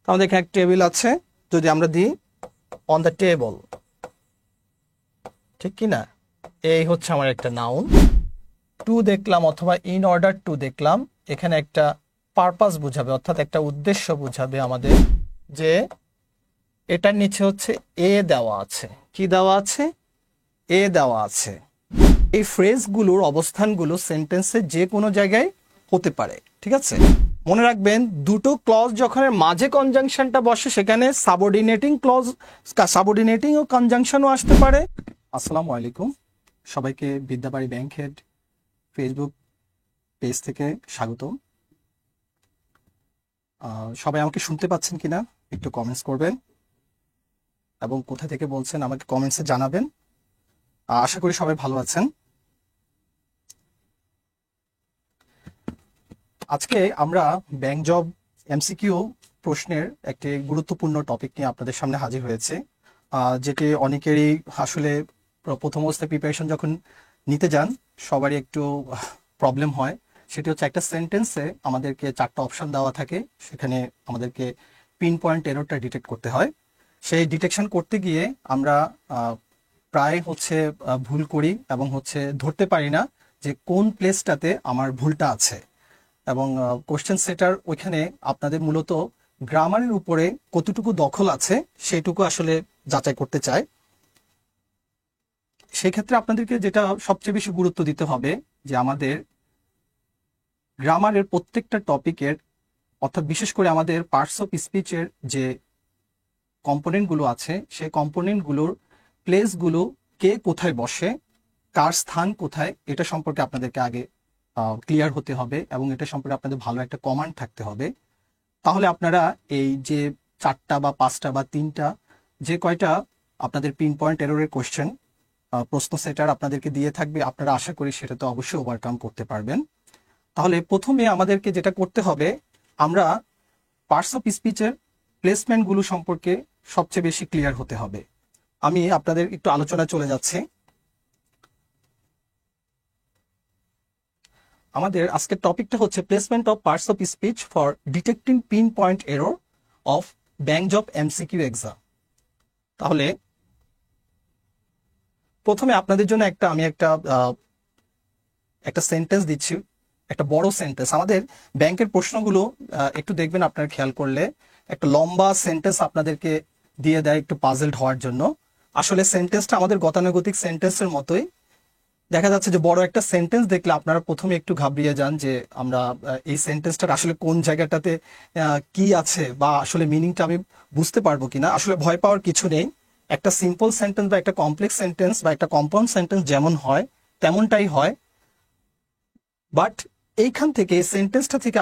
আমাদের এখানে একটা টেবিল আছে, যদি আমরা দিই অন দ্য টেবল, ঠিক কি না? এই হচ্ছে আমার একটা নাউন। টু দেখলাম অথবা ইন অর্ডার টু দেখলাম, এখানে একটা পারপাস বোঝাবে, অর্থাৎ একটা উদ্দেশ্য বোঝাবে আমাদের, যে এটার নিচে হচ্ছে এ দেওয়া আছে। কি দেওয়া আছে? এ দেওয়া আছে। এই ফ্রেজগুলোর অবস্থানগুলো সেন্টেন্সের যে কোনো জায়গায় হতে পারে, ঠিক আছে? মনে রাখবেন, দুটো ক্লজ যখন মাঝে কনজাংশনটা বসে সেখানে সাবঅর্ডিনেটিং ক্লজ, সাবঅর্ডিনেটিং ও কনজাংশনও আসতে পারে। আসসালামু আলাইকুম, সবাইকে Bidyabari bank head Facebook page থেকে স্বাগতম। সবাই আমাকে শুনতে পাচ্ছেন কিনা একটু কমেন্টস করবেন, এবং কোথা থেকে বলছেন আমাকে কমেন্টসে জানাবেন। আশা করি সবাই ভালো আছেন। আজকে আমরা ব্যাংক জব এমসিকিউ প্রশ্নের একটি গুরুত্বপূর্ণ টপিক নিয়ে আপনাদের সামনে হাজির হয়েছে, যেটি অনেকেরই আসলে প্রথম অবস্থায় প্রিপারেশন যখন নিতে যান সবারই একটু প্রবলেম হয়। সেটি হচ্ছে, একটা সেন্টেন্সে আমাদেরকে 4টা অপশন দেওয়া থাকে, সেখানে আমাদেরকে পিন পয়েন্ট এররটা ডিটেক্ট করতে হয়। সেই ডিটেকশন করতে গিয়ে আমরা প্রায় ভুল করি এবং ধরতে পারি না যে কোন প্লেসটাতে আমার ভুলটা আছে। এবং কোশ্চেন সেটার ওইখানে আপনাদের মূলত গ্রামারের উপরে কতটুকু দখল আছে সেইটুকু আসলে যাচাই করতে চায়। সেই ক্ষেত্রে আপনাদেরকে যেটা সবচেয়ে বেশি গুরুত্ব দিতে হবে, যে আমাদের গ্রামারের প্রত্যেকটা টপিকের, অর্থাৎ বিশেষ করে আমাদের পার্টস অফ স্পিচের যে কম্পোনেন্টগুলো আছে, সেই কম্পোনেন্টগুলোর প্লেসগুলো কে কোথায় বসে, কার স্থান কোথায়, এটা সম্পর্কে আপনাদেরকে আগে ক্লিয়ার হতে হবে, এবং এটা সম্পর্কে আপনাদের ভালো একটা কমান্ড থাকতে হবে। তাহলে আপনারা এই যে 4টা বা 5টা বা 3টা যে কয়টা আপনাদের পিন পয়েন্ট এররের কোশ্চেন প্রশ্ন সেটার আপনাদেরকে দিয়ে থাকবে, আপনারা আশা করি সেটা তো অবশ্যই ওভারকাম করতে পারবেন। তাহলে প্রথমে আমাদেরকে যেটা করতে হবে, আমরা পার্টস অফ স্পিচের প্লেসমেন্টগুলো সম্পর্কে সবচেয়ে বেশি ক্লিয়ার হতে হবে। আমি আপনাদের একটু আলোচনা চলে যাচ্ছি। আমাদের আজকের টপিকটা হচ্ছে placement of parts of speech for detecting pin point error of bank job MCQ exam. তাহলে প্রথমে আপনাদের জন্য আমি একটা সেন্টেন্স দিচ্ছি, একটা বড় সেন্টেন্স। আমাদের ব্যাংকের প্রশ্নগুলো একটু দেখবেন, আপনারা খেয়াল করলে একটা লম্বা সেন্টেন্স আপনাদেরকে দিয়ে দেয় একটু পাজলড হওয়ার জন্য। আসলে সেন্টেন্সটা আমাদের গতানুগতিক সেন্টেন্সের মতোই। দেখা যাচ্ছে যে বড় একটা সেন্টেন্স দেখলে আপনারা প্রথমে একটু ঘাবড়িয়ে যান যে আমরা এই সেন্টেন্সটার আসলে কোন জায়গাটাতে কি আছে, বা আসলে মিনিংটা আমি বুঝতে পারবো কিনা। আসলে ভয় পাওয়ার কিছু নেই। একটা সিম্পল সেন্টেন্স বা একটা কমপ্লেক্স সেন্টেন্স বা একটা কম্পাউন্ড সেন্টেন্স যেমন হয় তেমনটাই হয়। বাট এইখান থেকে সেন্টেন্সটা থেকে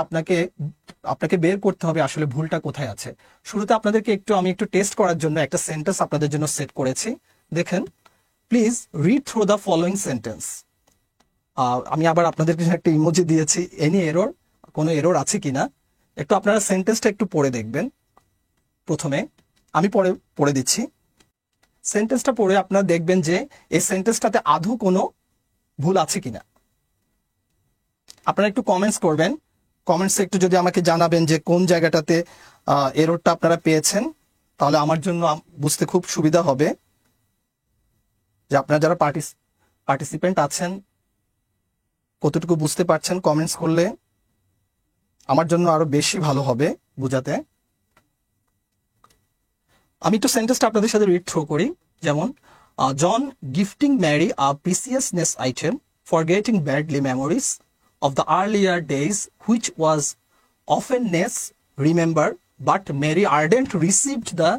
আপনাকে বের করতে হবে আসলে ভুলটা কোথায় আছে। শুরুতে আপনাদেরকে আমি একটু টেস্ট করার জন্য একটা সেন্টেন্স আপনাদের জন্য সেট করেছি। দেখেন, please read through the following sentence. আমি আবার আপনাদেরকে একটা ইমোজি দিয়েছি, এনি এরর, কোনো এরর আছে কিনা একটু আপনারা সেন্টেন্সটা একটু পড়ে দেখবেন। প্রথমে আমি পড়ে দিচ্ছি। সেন্টেন্সটা পড়ে আপনারা দেখবেন যে এই সেন্টেন্সটাতে আদৌ কোনো ভুল আছে কিনা। আপনারা একটু কমেন্টস করবেন, কমেন্টসে একটু যদি আমাকে জানাবেন যে কোন জায়গাটাতে এররটা আপনারা পেয়েছেন, তাহলে আমার জন্য বুঝতে খুব সুবিধা হবে যে আপনারা যারা পার্টিসিপেন্ট আছেন কতটুকু বুঝতে পারছেন। কমেন্টস করলে আমার জন্য আরো বেশি ভালো হবে বুঝাতে। আমি একটু সেন্টেন্সটা আপনাদের সাথে রিড থ্রু করি। যেমন, জন gifting Mary a প্রিসিয়াসনেস item forgetting badly memories of the earlier days which was offenness remember, but Mary ardent received the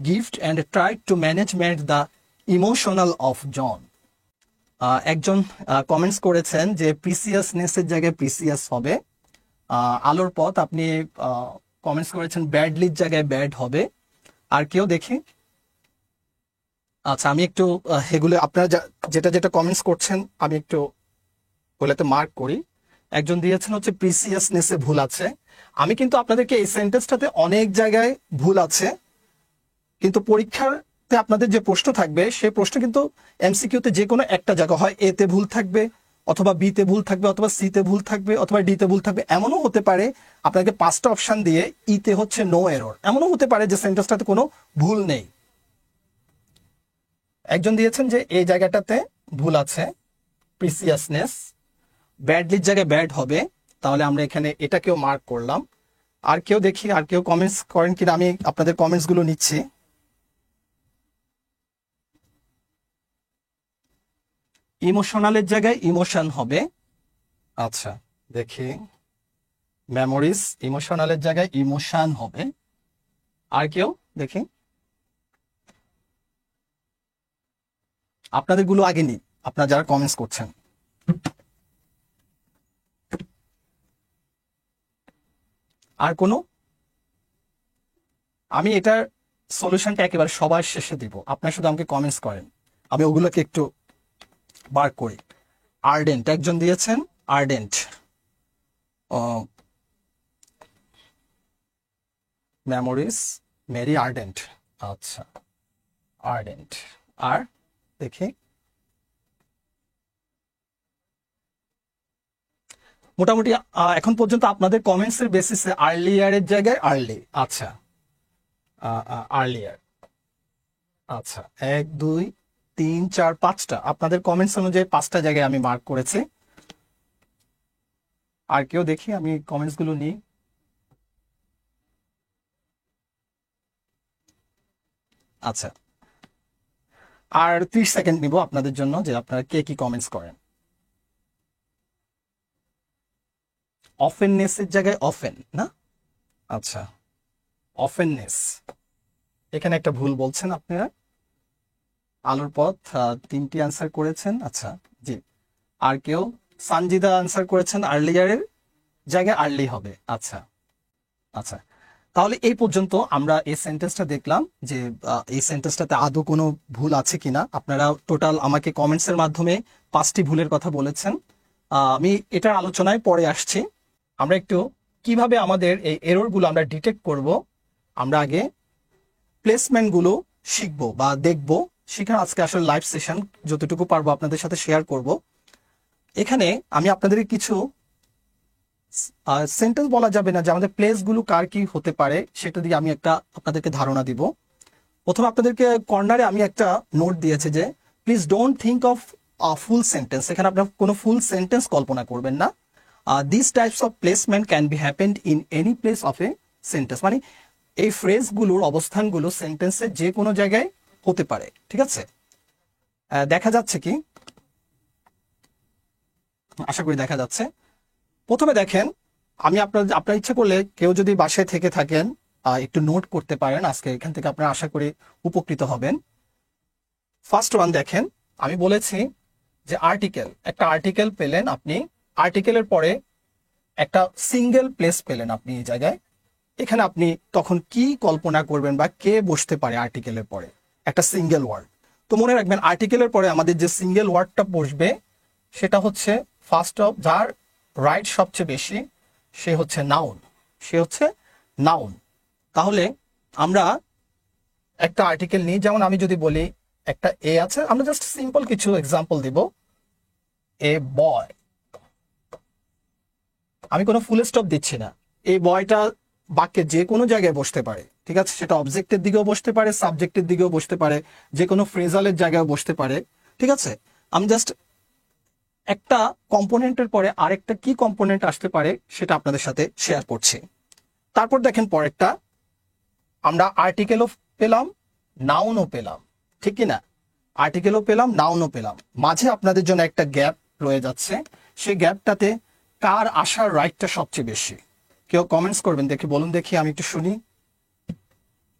gift and tried to management the emotional of John. একজন comments করেছেন যে প্রিসিয়াসনেসের জায়গায় precious হবে। আলোর পথ আপনি comments করেছেন ব্যাডলির জায়গায় ব্যাড হবে। আর কেউ দেখি, আচ্ছা আমি একটু এগুলো আপনারা যেটা যেটা কমেন্টস করছেন আমি একটু ওগুলোতে মার্ক করি। একজন দিয়েছেন হচ্ছে প্রিসিয়াসনেসে ভুল আছে। আমি কিন্তু আপনাদেরকে এই সেন্টেন্সটাতে অনেক জায়গায় ভুল আছে, কিন্তু পরীক্ষাতে আপনাদের যে প্রশ্ন থাকবে সেই প্রশ্ন কিন্তু এমসিকিউতে যে কোনো একটা জায়গা হয় এতে ভুল থাকবে, অথবা বি তে ভুল থাকবে, অথবা সি তে ভুল থাকবে, অথবা ডি তে ভুল থাকবে। এমনও হতে পারে আপনাকে 5টা অপশন দিয়ে ই তে হচ্ছে নো এরর, এমনও হতে পারে যে সেন্টেন্সটাতে কোনো ভুল নেই। একজন দিয়েছেন যে এই জায়গাটাতে ভুল আছে, প্রিসিয়াসনেস, ব্যাডলির জায়গায় ব্যাড হবে, তাহলে আমরা এখানে এটাকেও মার্ক করলাম। আর কেউ দেখি, আর কেউ কমেন্টস করেন কিনা, আমি আপনাদের কমেন্টস গুলো নিচ্ছি। ইমোশনালের জায়গায় ইমোশন হবে, আচ্ছা দেখি, মেমোরিজ, ইমোশনালের জায়গায় ইমোশন হবে। আর কেউ দেখি, আপনাদের গুলো আগে নিই, আপনারা যারা কমেন্টস করছেন। আর কোনো, আমি এটার সলিউশনটা একেবারে সবার শেষে দিব, আপনারা শুধু আমাকে কমেন্টস করেন, আমি ওগুলোকে একটু বার করি। আর্ডেন্ট একজন দিয়েছেন, আর্ডেন্ট, মেমোরিজ, মেরি আর্ডেন্ট, আচ্ছা আর্ডেন্ট। আর দেখি, মোটামুটি এখন পর্যন্ত আপনাদের কমেন্টস এর বেসিসে আর্লিয়ারের জায়গায় আর্লি, আচ্ছা আর্লিয়ার, আচ্ছা 1 2 3 4 5টা আপনাদের কমেন্টস অনুযায়ী 5টা জায়গায় আমি মার্ক করেছি। আর কেউ দেখি, আমি কমেন্টস গুলো নিই। আচ্ছা, আর 30 সেকেন্ড নিব আপনাদের জন্য, যে আপনারা কে কি কমেন্টস করেন। অফেননেসের জায়গায় অফেন না, আচ্ছা অফেননেস, এখানে একটা ভুল বলছেন আপনারা। আলোর পথ 3টি আনসার করেছেন, আচ্ছা জি। আর কেউ, সানজিদা আনসার করেছেন আর্লিয়ারের জায়গায় আর্লি হবে, আচ্ছা আচ্ছা। তাহলে এই পর্যন্ত আমরা এই সেন্টেন্সটা দেখলাম যে এই সেন্টেন্সটাতে আদৌ কোনো ভুল আছে কিনা। আপনারা টোটাল আমাকে কমেন্টস এর মাধ্যমে 5টি ভুলের কথা বলেছেন। আমি এটার আলোচনায় পরে আসছি। আমরা একটু কিভাবে আমাদের এই এরর গুলো আমরা ডিটেক্ট করব, আমরা আগে প্লেসমেন্ট গুলো শিখবো বা দেখবো। সেখানে আজকে আসলে লাইভ সেশন, যতটুকু পারবো আপনাদের সাথে শেয়ার করব। এখানে আমি আপনাদের কিছু সেন্টেন্স বলা যাবে না যে আমাদের প্লেস গুলো কার কি হতে পারে, সেটা দিয়ে আমি একটা আপনাদেরকে ধারণা দিব। প্রথমে আপনাদেরকে কর্নারে আমি একটা নোট দিয়েছে যে please don't think of full sentence. এখানে আপনার কোনো ফুল সেন্টেন্স কল্পনা করবেন না। This types of placement can be happened in any place of a sentence, মানে এই ফ্রেজগুলোর অবস্থানগুলো সেন্টেন্সের যে কোনো জায়গায় হতে পারে, ঠিক আছে? দেখা যাচ্ছে কি, আশা করি দেখা যাচ্ছে। প্রথমে দেখেন, আমি আপনার ইচ্ছা করলে কেউ যদি বাসায় থেকে থাকেন একটু নোট করতে পারেন, আজকে এখান থেকে আপনারা আশা করি উপকৃত হবেন। ফার্স্ট ওয়ান দেখেন, আমি বলেছি যে আর্টিকেল, একটা আর্টিকেল পেলেন আপনি, আর্টিকেলের পরে একটা সিঙ্গেল প্লেস পেলেন আপনি এই জায়গায়। এখানে আপনি তখন কি কল্পনা করবেন বা কে বসতে পারে আর্টিকেলের পরে? একটা সিঙ্গেল ওয়ার্ড। তো মনে রাখবেন, আর্টিকেলের পরে আমাদের যে সিঙ্গেল ওয়ার্ডটা বসবে সেটা হচ্ছে ফার্স্ট অফ, যার রাইট সবচেয়ে বেশি সে হচ্ছে নাউন, সে হচ্ছে নাউন। তাহলে আমরা একটা আর্টিকেল নিই, যেমন আমি যদি বলি একটা এ আছে, আমরা জাস্ট সিম্পল কিছু এক্সাম্পল দিব। এ বয়, আমি কোনো ফুল স্টপ দিচ্ছি না। এই বয়টা বাক্যে যে কোনো জায়গায় বসতে পারে, ঠিক আছে? সেটা অবজেক্টের দিকেও বসতে পারে, সাবজেক্টের দিকেও বসতে পারে, যে কোনো ফ্রেজালের জায়গায় বসতে পারে, ঠিক আছে? আমি জাস্ট একটা কম্পোনেন্টের পরে আরেকটা কি কম্পোনেন্ট আসতে পারে সেটা আপনাদের সাথে শেয়ার করছি। তারপর দেখেন পরেরটা, আমরা আর্টিকেলও পেলাম, নাউনও পেলাম, ঠিক কি না? আর্টিকেলও পেলাম, নাউনও পেলাম, মাঝে আপনাদের জন্য একটা গ্যাপ রয়ে যাচ্ছে। সেই গ্যাপটাতে কার আসার রাইটটা সবচেয়ে বেশি? কেউ কমেন্টস করবেন, দেখি বলুন, দেখি আমি একটু শুনি,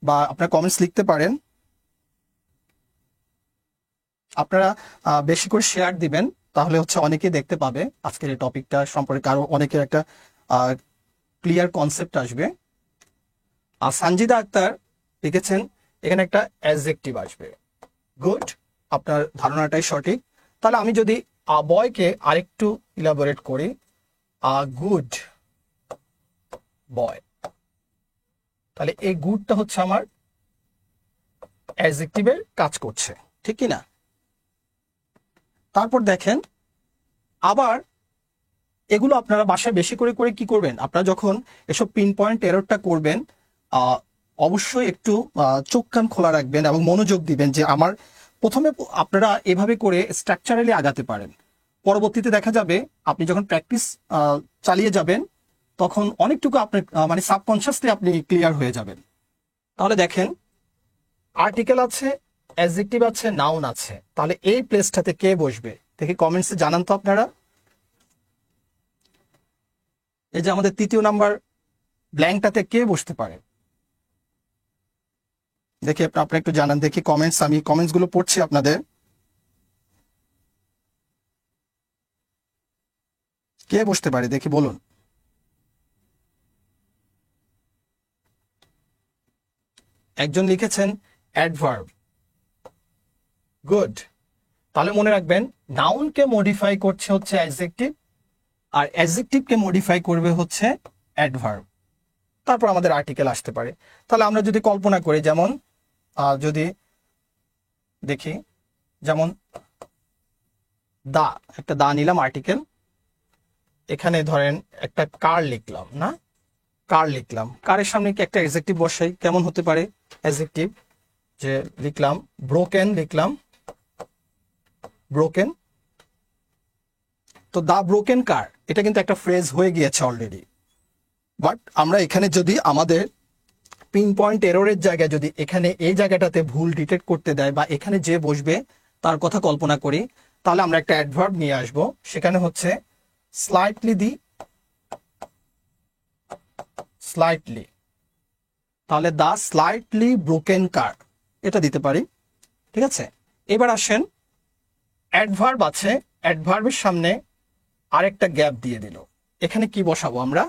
বা আপনারা কমেন্টস লিখতে পারেন। আপনারা বেশি করে শেয়ার দিবেন, তাহলে হচ্ছে অনেকেই দেখতে পাবে আজকের এই টপিকটা সম্পর্কে, আরো অনেকের একটা ক্লিয়ার কনসেপ্ট আসবে। আর সানজিদা আক্তার লিখেছেন এখানে একটা অ্যাডজেক্টিভ আসবে। গুড, আপনার ধারণাটাই সঠিক। তাহলে আমি যদি বয়কে আরেকটু ইলাবোরেট করি, গুড বয়, তাহলে এই গুডটা হচ্ছে আমার অ্যাডজেক্টিভের কাজ করছে, ঠিক কি না? তারপর দেখেন আবার এগুলো আপনারা বাসায় বেশি করে করে কি করবেন, আপনারা যখন এসব পিন পয়েন্ট এররটা করবেন অবশ্যই একটু চোখ কান খোলা রাখবেন এবং মনোযোগ দিবেন যে আমার প্রথমে আপনারা এভাবে করে স্ট্রাকচারালি আগাতে পারেন। পরবর্তীতে দেখা যাবে আপনি যখন প্র্যাকটিস চালিয়ে যাবেন তখন অনেকটুকু আপনার মানে সাবকনশিয়াসলি আপনি ক্লিয়ার হয়ে যাবেন। তাহলে দেখেন আর্টিকেল আছে, অ্যাডজেক্টিভ আছে, নাউন আছে, তাহলে এই প্লেসটাতে কে বসবে দেখি কমেন্টসে জানান তো আপনারা। এই যে আমাদের তৃতীয় নাম্বার ব্ল্যাঙ্কটাতে কে বসতে পারে দেখি আপনি একটু জানান দেখি কমেন্টস, আমি কমেন্টস গুলো পড়ছি আপনাদের। কে বসতে পারে দেখি বলুন। একজন লিখেছেন অ্যাডভার্ব, গুড। তাহলে মনে রাখবেন নাউনকে মডিফাই করছে হচ্ছে অ্যাডজেক্টিভ, আর অ্যাডজেক্টিভকে মডিফাই করবে হচ্ছে অ্যাডভার্ব। তারপর আমাদের আর্টিকেল আসতে পারে। তাহলে আমরা যদি কল্পনা করি, যেমন যদি দেখি, যেমন দা, একটা দা নিলাম আর্টিকেল, এখানে ধরেন একটা কার লিখলাম, না কার লিখলাম, কারের সামনে কি একটা অ্যাডজেক্টিভ বসাই, কেমন হতে পারে অ্যাডজেক্টিভ, যে লিখলাম ব্রোকেন, লিখলাম ব্রোকেন। তো দা ব্রোকেন কার, এটা কিন্তু একটা ফ্রেজ হয়ে গিয়েছে অলরেডি। বাট আমরা এখানে যদি আমাদের পিন পয়েন্ট এররের জায়গায় যদি এখানে এই জায়গাটাতে ভুল ডিটেক্ট করতে দেয় বা এখানে যে বসবে তার কথা কল্পনা করি, তাহলে আমরা একটা অ্যাডভার্ব নিয়ে আসব, সেখানে হচ্ছে স্লাইটলি দি, স্লাইটলি, তাহলে দা স্লাইটলি ব্রোকেন কার, এটা দিতে পারি। ঠিক আছে, এবার আসেন অ্যাডভার্ব আছে, অ্যাডভার্বের সামনে আরেকটা গ্যাপ দিয়ে দিল, এখানে কি বসাবো আমরা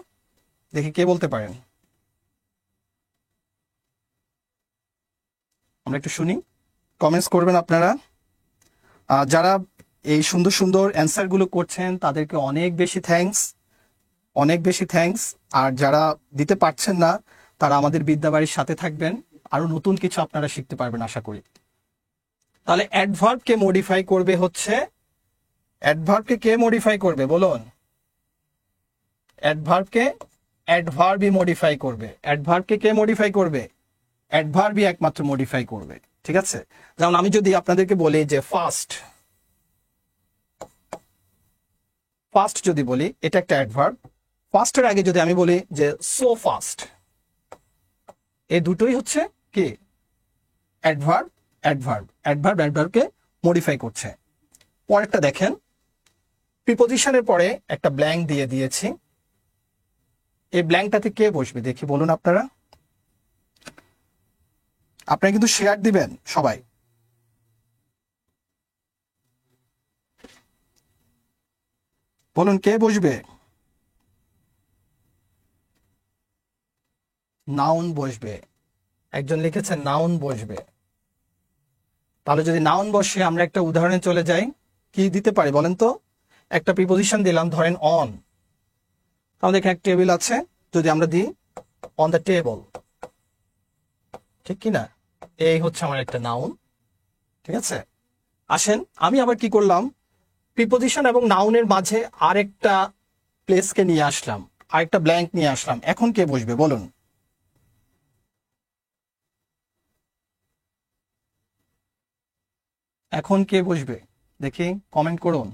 দেখি কে বলতে পারেন, আমরা একটু শুনি, কমেন্টস করবেন আপনারা। যারা এই সুন্দর সুন্দর অ্যান্সার গুলো করছেন তাদেরকে অনেক বেশি থ্যাঙ্কস, অনেক বেশি থ্যাঙ্কস। আর যারা দিতে পারছেন না তারা আমাদের বিদ্যাবাড়ির সাথে থাকবেন, আরো নতুন কিছু আপনারা শিখতে পারবেন আশা করি। তাহলে অ্যাডভার্বকে মডিফাই করবে হচ্ছে, অ্যাডভার্বকে কে মডিফাই করবে বলুন, অ্যাডভার্বকে অ্যাডভার্বই মডিফাই করবে। অ্যাডভার্বকে কে মডিফাই করবে, অ্যাডভার্বই একমাত্র মডিফাই করবে। ঠিক আছে, যেমন আমি যদি আপনাদেরকে বলি যে ফাস্ট, ফাস্ট যদি বলি এটা একটা অ্যাডভার্ব, ফাস্টের আগে যদি আমি বলি যে সো ফাস্ট, এই দুটোই হচ্ছে কি অ্যাডভার্ব, অ্যাডভার্ব, অ্যাডভার্ব অ্যাডভার্বকে মডিফাই করছে। পরেরটা দেখেন, প্রিপোজিশনের পরে একটা ব্ল্যাঙ্ক দিয়ে দিয়েছি, এই ব্ল্যাঙ্কটাতে কে বসবে দেখি বলুন আপনারা। আপনারা কিন্তু শেয়ার দিবেন সবাই, বলুন কে বসবে। নাউন বসবে, একজন লিখেছে নাউন বসবে। তাহলে যদি নাউন বসে আমরা একটা উদাহরণে চলে যাই, কি দিতে পারি বলেন তো, একটা প্রিপোজিশন দিলাম ধরেন অন, তাহলে এখানে একটা টেবিল আছে, যদি আমরা দিই অন দ্য টেবল, ঠিক কিনা, এই হচ্ছে আমার একটা নাউন। ঠিক আছে, আসেন আমি আবার কি করলাম, প্রিপোজিশন এবং নাউনের মাঝে আরেকটা প্লেসকে নিয়ে আসলাম, আরেকটা ব্ল্যাঙ্ক নিয়ে আসলাম, এখন কে বসবে বলুন। এখন কে বসবে দেখি কমেন্ট করুন।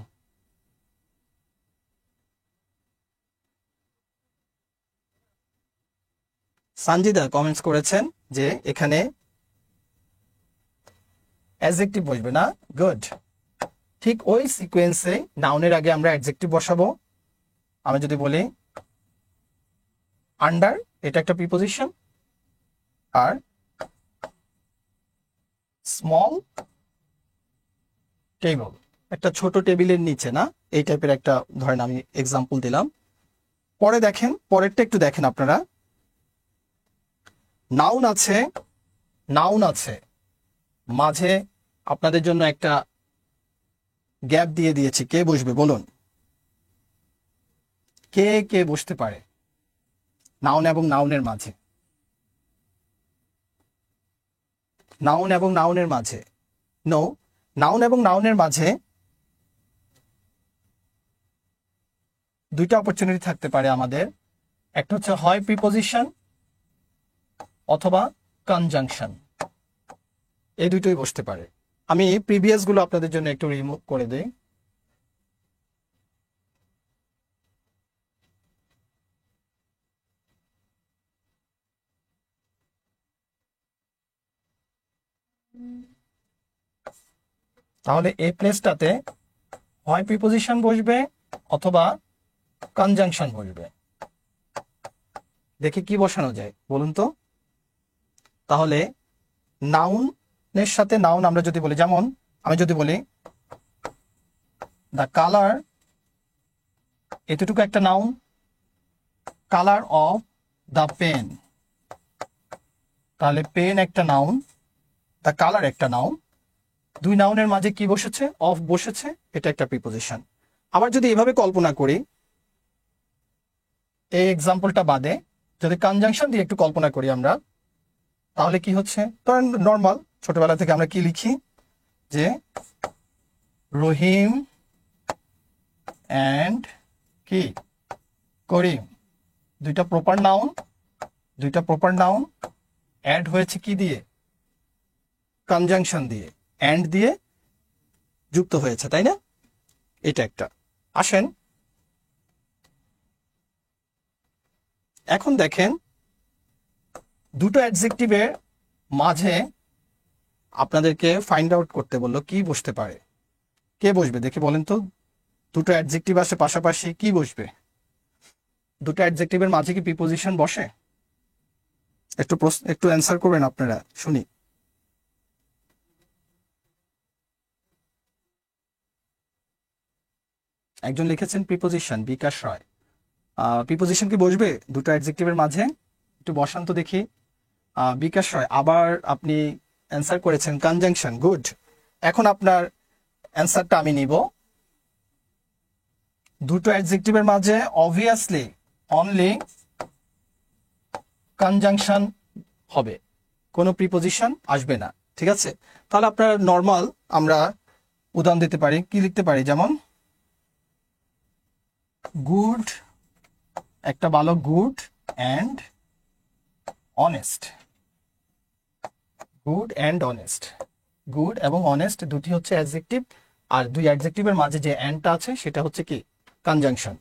সানজিদা কমেন্টস করেছেন যে এখানে অ্যাডজেক্টিভ বসবে না, গুড। ঠিক ওই সিকোয়েন্সে নাউনের আগে আমরা অ্যাডজেক্টিভ বসাবো। আমি যদি বলি আন্ডার, এটা একটা প্রিপোজিশন, আর স্মল টেবিল, একটা ছোট টেবিলের নিচে, না এই টাইপের একটা, ধরেন আমি এক্সাম্পল দিলাম। পরে দেখেন, পরেরটা একটু দেখেন আপনারা, নাউন আছে, নাউন আছে, মাঝে আপনাদের জন্য একটা গ্যাপ দিয়ে দিয়েছি, কে বসবে বলুন, কে কে বসতে পারে নাউন এবং নাউনের মাঝে, নাউন এবং নাউনের মাঝে, নো, নাউন এবং নাউনের মাঝে দুইটা অপরচুনিটি থাকতে পারে আমাদের, একটা হচ্ছে হয় প্রিপোজিশন অথবা কনজাংশন, এই দুটোই বসতে পারে। আমি প্রিভিয়াস গুলো আপনাদের জন্য একটু রিমুভ করে দেই। তাহলে এই প্লেসটাতে হয় প্রিপোজিশন বসবে অথবা কনজাংশন বসবে। দেখি কি বসানো যায় বলুন তো। তাহলে নাউনের সাথে নাউন আমরা যদি বলি, যেমন আমি যদি বলি দ্য কালার, এতটুকু একটা noun, colour of the pen, তাহলে পেন একটা নাউন, দ্য কালার একটা নাউন, দুই নাউনের মাঝে কি বসেছে? অফ বসেছে, এটা একটা প্রিপোজিশন। আবার যদি এভাবে কল্পনা করি, এই এক্সাম্পলটা বাদে যদি কনজাংশন দিয়ে একটু কল্পনা করি আমরা, তাহলে কি হচ্ছে? ধরেন নর্মাল ছোটবেলা থেকে আমরা কি লিখি যে রহিম অ্যান্ড কি করিম, দুইটা প্রপার নাউন অ্যাড হয়েছে কি দিয়ে? কনজাংশন দিয়ে, অ্যান্ড দিয়ে যুক্ত হয়েছে, তাই না? এটা একটা। আসেন এখন দেখেন, দুটো অ্যাডজেক্টিভের মাঝে আপনাদেরকে ফাইন্ড আউট করতে বললো কি বসতে পারে। কে বসবে দেখি বলেন তো? দুটো অ্যাডজেক্টিভ আসে পাশাপাশি, কি বসবে? দুটো অ্যাডজেক্টিভের মাঝে কি প্রিপোজিশন বসে? একটু অ্যান্সার করবেন আপনারা, শুনি। একজন লিখেছেন প্রিপোজিশন, বিকাশ রায়। প্রিপোজিশন কি বসবে দুটো অ্যাডজেক্টিভের মাঝে? একটু বসান তো দেখি। বিকাশ রায় আবার আপনি অ্যান্সার করেছেন কনজাংশন, গুড। এখন আপনার অ্যান্সারটা আমি নিব। দুটো অ্যাডজেক্টিভের মাঝে অবভিয়াসলি অনলি কনজাংশন হবে, কোনো প্রিপোজিশন আসবে না, ঠিক আছে? তাহলে আপনার নর্মাল আমরা উদাহরণ দিতে পারি, কি লিখতে পারি? যেমন গুড, একটা ভালো good and honest, good and honest, good এবং অনেস্ট দুটি হচ্ছে অ্যাডজেক্টিভ, আর দুই অ্যাডজেক্টিভের মাঝে যে অ্যান্ডটা আছে সেটা হচ্ছে কি? কনজাংশন।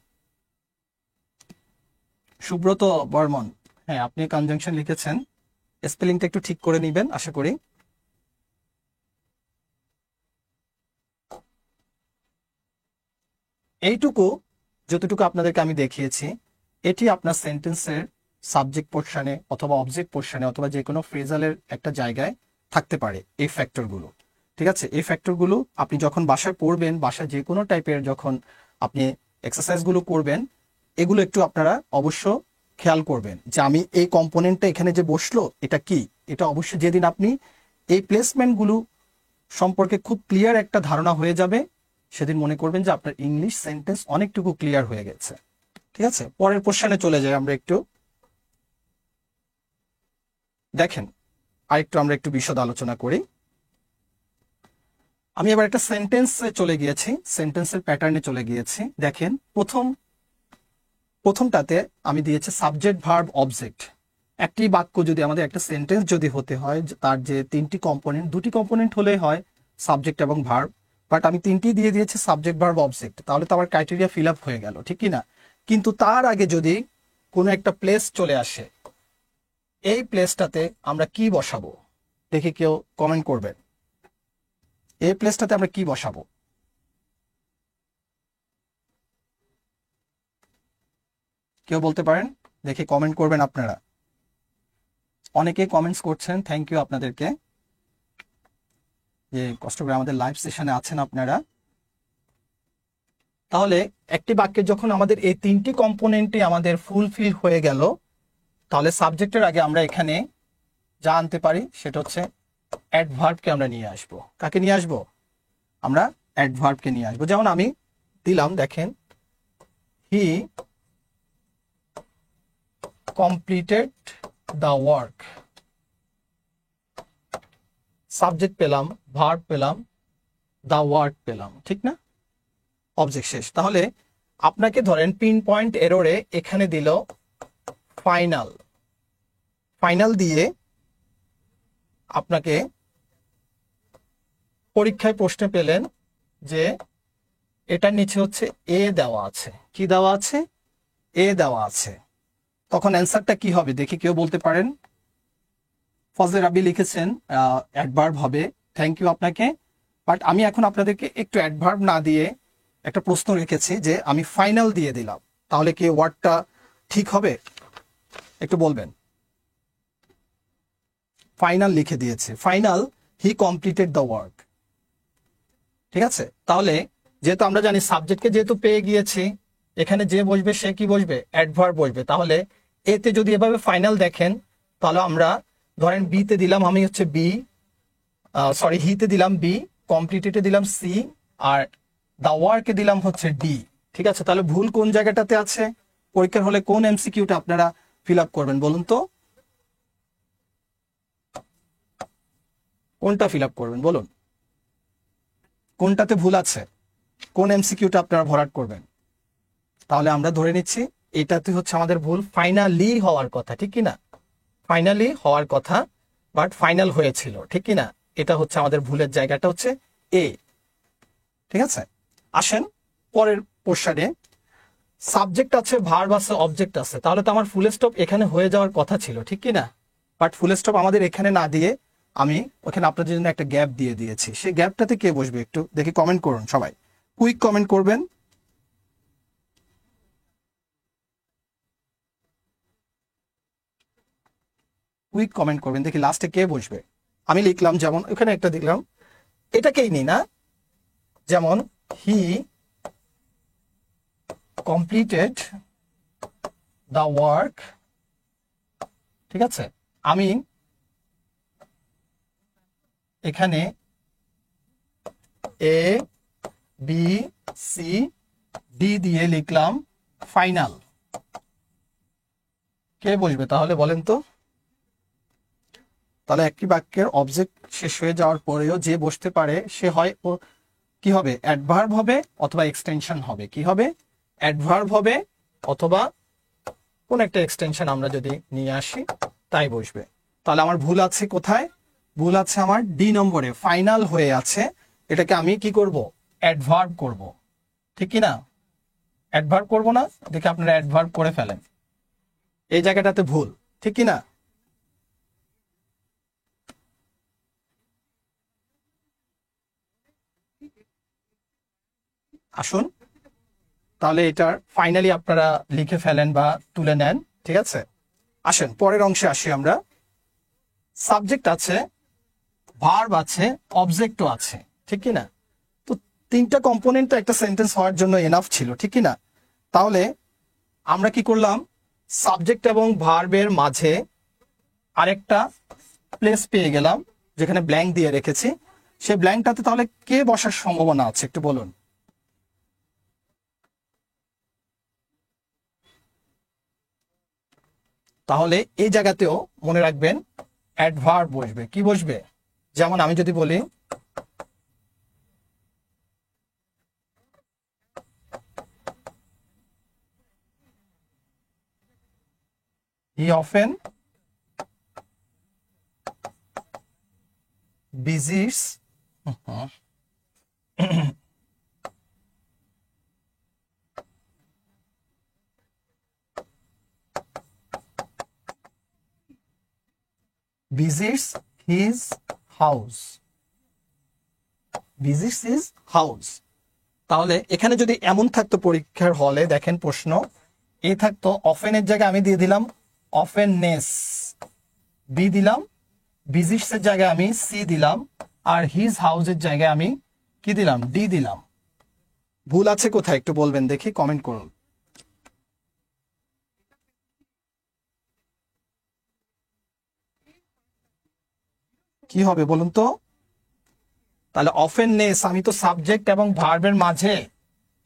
সুব্রত বর্মন, হ্যাঁ আপনি কনজাংশন লিখেছেন, স্পেলিংটা একটু ঠিক করে নেবেন আশা করি। এইটুকু যতটুকু আপনাদেরকে আমি দেখিয়েছি, এটি আপনার সেন্টেন্সের সাবজেক্ট পোর্শনে অথবা অবজেক্ট পোর্শনে অথবা যে কোনো ফ্রেজালের একটা জায়গায় থাকতে পারে এই ফ্যাক্টরগুলো, ঠিক আছে? এই ফ্যাক্টরগুলো আপনি যখন বাসায় পড়বেন, বাসায় যে কোনো টাইপের যখন আপনি এক্সারসাইজগুলো করবেন, এগুলো একটু আপনারা অবশ্য খেয়াল করবেন যে আমি এই কম্পোনেন্টটা এখানে যে বসলো এটা কি। এটা অবশ্যই যেদিন আপনি এই প্লেসমেন্টগুলো সম্পর্কে খুব ক্লিয়ার একটা ধারণা হয়ে যাবে, সেদিন মনে করবেন যে আপনার ইংলিশ সেন্টেন্স অনেকটুকু ক্লিয়ার হয়ে গেছে, ঠিক আছে? পরের কোশ্চেনে চলে যাই আমরা একটু। দেখেন আরেকটু আমরা একটু বিশদ আলোচনা করি। আমি এবার একটা সেন্টেন্সে চলে গিয়েছি, সেন্টেন্সের প্যাটার্নে চলে গিয়েছি। দেখেন প্রথমটাতে আমি দিয়েছি সাবজেক্ট ভার্ব অবজেক্ট। একটি বাক্য যদি আমাদের একটা সেন্টেন্স যদি হতে হয়, তার যে তিনটি কম্পোনেন্ট, দুটি কম্পোনেন্ট হলে হয় সাবজেক্ট এবং ভার্ব, বাট আমি তিনটি দিয়ে দিয়েছি সাবজেক্ট ভার্ব অবজেক্ট, তাহলে তো আমার ক্রাইটেরিয়া ফিল আপ হয়ে গেল, ঠিক কি না? কিন্তু তার আগে যদি কোনো একটা প্লেস চলে আসে, এই প্লেসটাতে আমরা কি বসাবো দেখি কেউ কমেন্ট করবেন। এই প্লেসটাতে আমরা কি বসাবো? কেউ বলতে পারেন, দেখি কমেন্ট করবেন আপনারা। অনেকে কমেন্টস করছেন, থ্যাংক ইউ আপনাদেরকে যে কষ্ট করে আমাদের লাইভ সেশনে আছেন আপনারা। তাহলে একটি বাক্যে যখন আমাদের এই তিনটি কম্পোনেন্টই আমাদের ফুলফিল হয়ে গেল, তাহলে সাবজেক্টের আগে আমরা এখানে যা আনতে পারি সেটা হচ্ছে অ্যাডভার্বকে আমরা নিয়ে আসব। কাকে নিয়ে আসব? আমরা অ্যাডভার্বকে নিয়ে আসব। যেমন আমি দিলাম, দেখেন, হি কমপ্লিটেড দ্য ওয়ার্ক। সাবজেক্ট পেলাম, ভার্ব পেলাম, দ্য ওয়ার্ক পেলাম, ঠিক না? অবজেক্ট শেষ। তাহলে আপনাকে ধরেন পিন পয়েন্ট এররে এখানে দিল ফাইনাল, ফাইনাল দিয়ে আপনাকে পরীক্ষায় প্রশ্নে পেলেন যে এটার নিচে হচ্ছে এ দেওয়া আছে। কি দেওয়া আছে? এ দেওয়া আছে। তখন অ্যান্সারটা কি হবে দেখি, কেউ বলতে পারেন? ফজলে রাব্বি লিখেছেন অ্যাডভার্ব হবে, থ্যাংক ইউ আপনাকে। বাট আমি এখন আপনাদেরকে একটু অ্যাডভার্ব না দিয়ে একটা প্রশ্ন রেখেছি যে আমি ফাইনাল দিয়ে দিলাম, তাহলে কি ওয়ার্ডটা ঠিক হবে? একটু বলবেন। ফাইনাল লিখে দিয়েছে, final he completed the work. ঠিক আছে, তাহলে যেহেতু আমরা জানি সাবজেক্টকে যেহেতু পেয়ে গিয়েছি, এখানে যে বসবে সে কি বসবে? অ্যাডভার্ব বসবে। তাহলে এতে যদি এভাবে ফাইনাল দেখেন, তাহলে আমরা ধরেন বিতে দিলাম আমি হচ্ছে বি, সরি হিতে দিলাম বি, কমপ্লিটেডে দিলাম সি, আর দা ওয়ার্কে দিলাম হচ্ছে ডি। ঠিক আছে, তাহলে ভুল কোন জায়গাটাতে আছে? পরীক্ষার হলে কোন এমসিকিউটা আপনারা ফিল আপ করবেন বলুন তো? কোনটা ফিল আপ করবেন বলুন? কোনটাতে ভুল আছে? কোন এমসিকিউটা আপনারা ভরাট করবেন? তাহলে আমরা ধরে নিচ্ছি এটাতে হচ্ছে আমাদের ভুল, ফাইনালি হওয়ার কথা, ঠিক কিনা? ফাইনালি হওয়ার কথা, বাট ফাইনাল হয়েছিল, ঠিক কিনা? এটা হচ্ছে আমাদের ভুলের জায়গাটা হচ্ছে এ। ঠিক আছে, আসেন পরের পোর্শনে। সাবজেক্ট আছে, ভার্ব আছে, অবজেক্ট আছে, তাহলে তো আমার ফুল স্টপ এখানে হয়ে যাওয়ার কথা ছিল, ঠিক কিনা? বাট ফুল স্টপ আমাদের এখানে না দিয়ে আমি ওখানে আপনাদের জন্য একটা গ্যাপ দিয়ে দিয়েছি। সেই গ্যাপটাতে কে বসবে একটু দেখি, কমেন্ট করুন সবাই, কুইক কমেন্ট করবেন। কুইক কমেন্ট করবেন দেখি লাস্টে কে বসবে। আমি লিখলাম, যেমন ওখানে একটা দিলাম, এটাকেই নি না, যেমন হি কমপ্লিটেড দ্য ওয়ার্ক। ঠিক আছে, আমি এখানে এ বি সি ডি দিয়ে লিখলাম ফাইনাল। কে বসবে তাহলে বলেন তো? তাহলে একই বাক্যের অবজেক্ট শেষ হয়ে যাওয়ার পরেও যে বসতে পারে সে হয় ও কি হবে? অ্যাডভার্ব হবে অথবা এক্সটেনশন হবে। কি হবে? অ্যাডভার্ব হবে অথবা কোন একটা এক্সটেনশন আমরা যদি নিয়ে আসি তাই বসবে। তাহলে আমার ভুল আছে কোথায়? ভুল আছে আমার ডি নম্বরে, ফাইনাল হয়ে আছে, এটাকে আমি কি করব? অ্যাডভার্ব করব, ঠিক কি না? অ্যাডভার্ব করব না, দেখে আপনারা অ্যাডভার্ব করে ফেলেন, এই জায়গাটাতে ভুল, ঠিক কি না? আসুন তাহলে এটার ফাইনালি আপনারা লিখে ফেলেন বা তুলে নেন, ঠিক আছে? আসেন পরের অংশে আসি আমরা। সাবজেক্ট আছে, ভার্ব আছে, অবজেক্টও আছে, ঠিক কি না? তো তিনটা কম্পোনেন্ট একটা সেন্টেন্স হওয়ার জন্য এনাফ ছিল, ঠিক কি না? তাহলে আমরা কি করলাম? সাবজেক্ট এবং ভার্বের মাঝে আরেকটা প্লেস পেয়ে গেলাম, যেখানে ব্ল্যাঙ্ক দিয়ে রেখেছি। সেই ব্ল্যাঙ্কটাতে তাহলে কে বসার সম্ভাবনা আছে একটু বলুন। তাহলে এই জায়গাতেও মনে রাখবেন অ্যাডভার্ব বসবে। কি বসবে? যেমন আমি যদি বলি হি অফেন বিজিস visits his house. visits his house. তাহলে এখানে যদি এমন থাকতো পরীক্ষার হলে, দেখেন প্রশ্ন এ থাকতো, অফেনের জায়গায় আমি দিয়ে দিলাম অফেননেস, বি দিলাম, ভিজিটস এর জায়গায় আমি সি দিলাম, আর হিজ হাউসের জায়গায় আমি কি দিলাম? ডি দিলাম। ভুল আছে কোথায় একটু বলবেন দেখি, কমেন্ট করুন। কি হবে বলুন তো? তাহলে অফেননেস, আমি তো সাবজেক্ট এবং ভার্বের মাঝে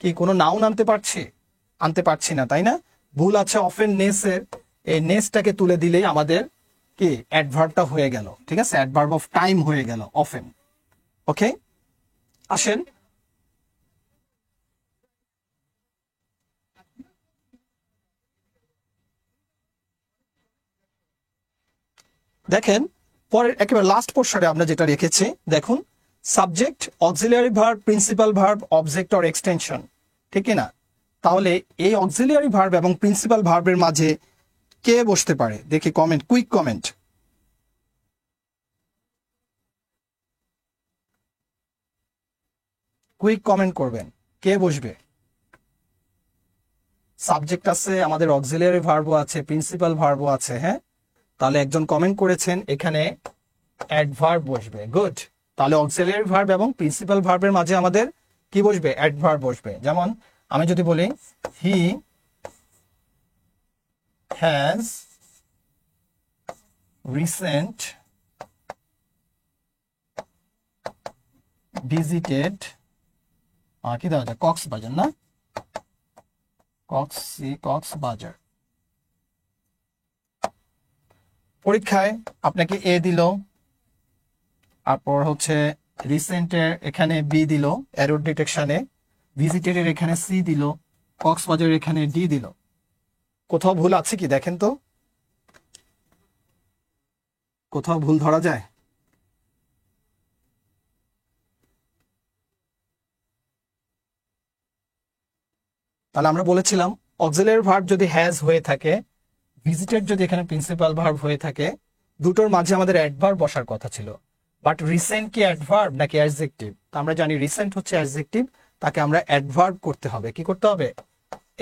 কি কোনো নাউন আনতে পারছি? আনতে পারছি না, তাই না? ভুল আছে অফেননেস এর, এই নেসটাকে তুলে দিলেই আমাদের কি অ্যাডভার্বটা হয়ে গেল, ঠিক আছে? অ্যাডভার্ব অফ টাইম হয়ে গেল অফেন। ওকে, আসেন দেখেন পরের একেবারে লাস্ট পোর্শনে আমরা যেটা রেখেছি, দেখুন subject, auxiliary verb, principal verb, object or extension, ঠিক কি না? তাহলে এই অক্সিলিয়ারি ভার্ব এবং প্রিন্সিপাল ভার্বের মাঝে কে বসতে পারে দেখি, comment, quick comment. Quick comment করবেন, কে বসবে? সাবজেক্ট আছে, আমাদের অক্সিলিয়ারি ভার্বও আছে, প্রিন্সিপাল ভার্বও আছে। হ্যাঁ, তাহলে একজন কমেন্ট করেছেন এখানে অ্যাডভার্ব বসবে। গুড। তাহলে অক্সিলিয়ারি ভার্ব এবং প্রিন্সিপাল ভার্বের মাঝে আমাদের কি বসবে? অ্যাডভার্ব বসবে। যেমন আমি যদি বলি হি হ্যাজ রিসেন্ট ভিজিটেড, কি দেওয়া যায়, কক্সবাজার না, কক্সবাজার। পরীক্ষায় আপনাকে এ দিল, তারপর হচ্ছে রিসেন্টের এখানে বি দিল, এরর ডিটেকশনে ভিজিটেডের এখানে সি দিল, কক্সবাজারের এখানে ডি দিল। কোথাও ভুল আছে কি দেখেন তো, কোথাও ভুল ধরা যায়? তাহলে আমরা বলেছিলাম অক্সিলিয়ারি ভার্ব যদি হ্যাজ হয়ে থাকে, ভিজিটেড যদি এখানে প্রিন্সিপাল ভার্ব হয়ে থাকে, দুটোর মাঝে আমাদের অ্যাডভার্ব বসার কথা ছিল। বাট রিসেন্ট কি অ্যাডভার্ব নাকি অ্যাডজেক্টিভ? আমরা জানি রিসেন্ট হচ্ছে অ্যাডজেক্টিভ, তাকে আমরা অ্যাডভার্ব করতে হবে। কি করতে হবে?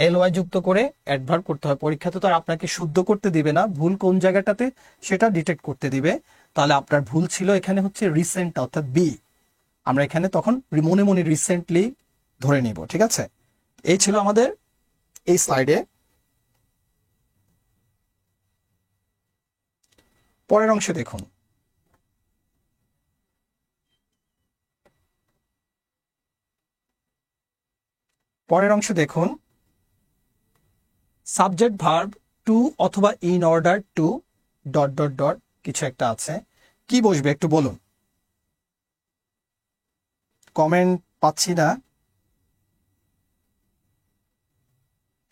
এলওয়াই যুক্ত করে অ্যাডভার্ব করতে হবে। পরীক্ষাতে তো আর আপনাকে শুদ্ধ করতে দিবে না, ভুল কোন জায়গাটাতে সেটা ডিটেক্ট করতে দিবে। তাহলে আপনার ভুল ছিল এখানে হচ্ছে রিসেন্ট, অর্থাৎ বি। আমরা এখানে তখন মনে মনে রিসেন্টলি ধরে নিব। ঠিক আছে, এই ছিল আমাদের এই স্লাইডে। পরের অংশে দেখুন, পরের অংশে দেখুন সাবজেক্ট ভার্ব টু অথবা in order to dot dot dot কিছু একটা আছে, কি বসবে একটু বলুন। কমেন্ট পাচ্ছি না,